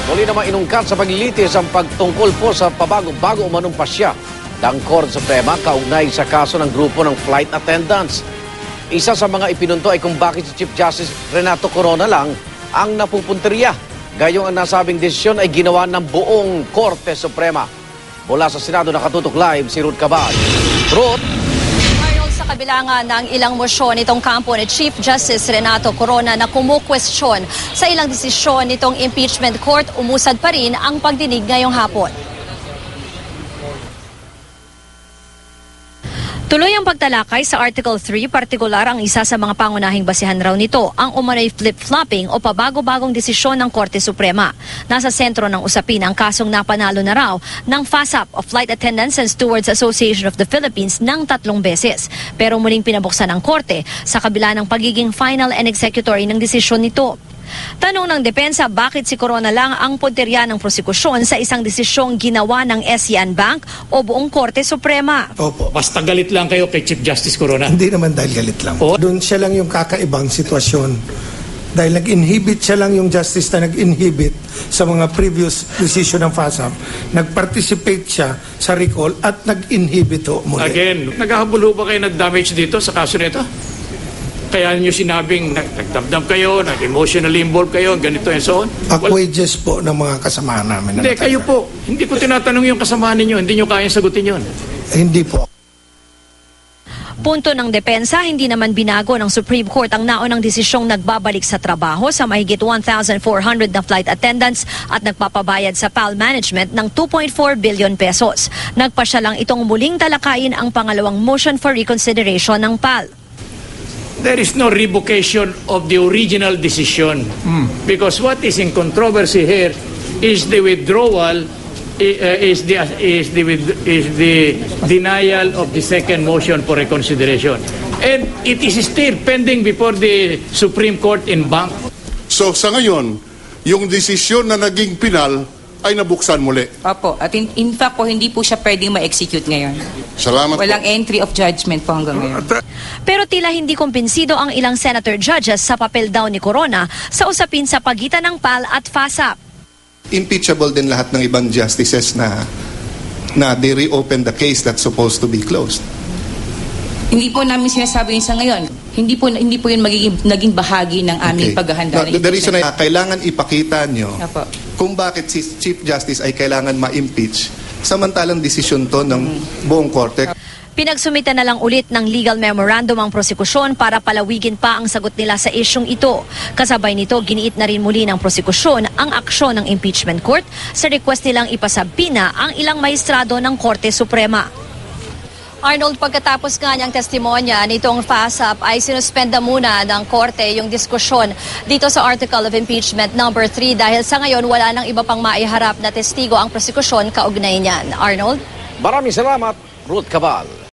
Muli namang inungkat sa paglilitis ang pagtungkol po sa pabago-bago umanong pasya ng Korte Suprema kaugnay sa kaso ng grupo ng flight attendants. Isa sa mga ipinunto ay kung bakit si Chief Justice Renato Corona lang ang napupunteriya. Gayong ang nasabing desisyon ay ginawa ng buong Korte Suprema. Mula sa Senado nakatutok live si Ruth Cabal. Ruth? Sa kabila nga ng ilang mosyon itong kampo ni Chief Justice Renato Corona na kumukwestiyon sa ilang desisyon nitong impeachment court, umusad pa rin ang pagdinig ngayong hapon. Tuloy ang pagtalakay sa Article 3, partikular ang isa sa mga pangunahing basihan raw nito, ang umano'y flip-flopping o pabago-bagong desisyon ng Korte Suprema. Nasa sentro ng usapin ang kasong napanalo na raw ng FASAP o Flight Attendants and Stewards Association of the Philippines ng 3 beses. Pero muling pinabuksan ng Korte sa kabila ng pagiging final and executory ng desisyon nito. Tanong ng depensa, bakit si Corona lang ang punteriya ng prosekusyon sa isang desisyong ginawa ng SCN Bank o buong Korte Suprema? Opo. Basta galit lang kayo kay Chief Justice Corona. Hindi naman dahil galit lang. Oh. Doon siya lang yung kakaibang sitwasyon. Dahil nag-inhibit siya lang yung justice na nag-inhibit sa mga previous decision ng FASAP. Nag-participate siya sa recall at nag-inhibit muli. Again, naghahabol ba kayo nag-damage dito sa kaso nito? Kaya nyo sinabing nagdamdam kayo, nag-emotionally involved kayo, ganito and so on? Wages po ng mga kasamahan namin. Hindi, kayo po. Hindi ko tinatanong yung kasamahan ninyo. Hindi nyo kayang sagutin yun. Hindi po. Punto ng depensa, hindi naman binago ng Supreme Court ang naunang desisyong nagbabalik sa trabaho sa mahigit 1,400 na flight attendants at nagpapabayad sa PAL management ng 2.4 billion pesos. Nagpasya lang itong muling talakayin ang pangalawang motion for reconsideration ng PAL. There is no revocation of the original decision because what is in controversy here is the withdrawal, is the denial of the second motion for reconsideration, and it is still pending before the Supreme Court in Bank. So sa ngayon, yung desisyon na naging pinal ay nabuksan muli. Opo. At in fact po, hindi po siya pwedeng ma-execute ngayon. Salamat Walang po. entry of judgment po hanggang ngayon. Pero tila hindi kumbinsido ang ilang senator judges sa papel daw ni Corona sa usapin sa pagitan ng PAL at FASAP. Impeachable din lahat ng ibang justices na they reopen the case that's supposed to be closed. Hindi po namin sinasabi yun sa ngayon. Hindi po yun naging bahagi ng aming paghahanda. No, the reason ay kailangan ipakita nyo Opo. kung bakit si Chief Justice ay kailangan ma-impeach samantalang desisyon to ng buong korte. Pinagsumitan na lang ulit ng legal memorandum ang prosekusyon para palawigin pa ang sagot nila sa isyong ito. Kasabay nito, giniit na rin muli ng prosekusyon ang aksyon ng impeachment court sa request nilang ipasabina ang ilang maestrado ng Korte Suprema. Arnold, pagkatapos nga niyang testimonya nitong FASAP ay sinuspenda muna ng Korte yung diskusyon dito sa Article of Impeachment number 3 dahil sa ngayon wala nang iba pang maiharap na testigo ang prosekusyon kaugnay niyan. Arnold? Maraming salamat, Ruth Cabal.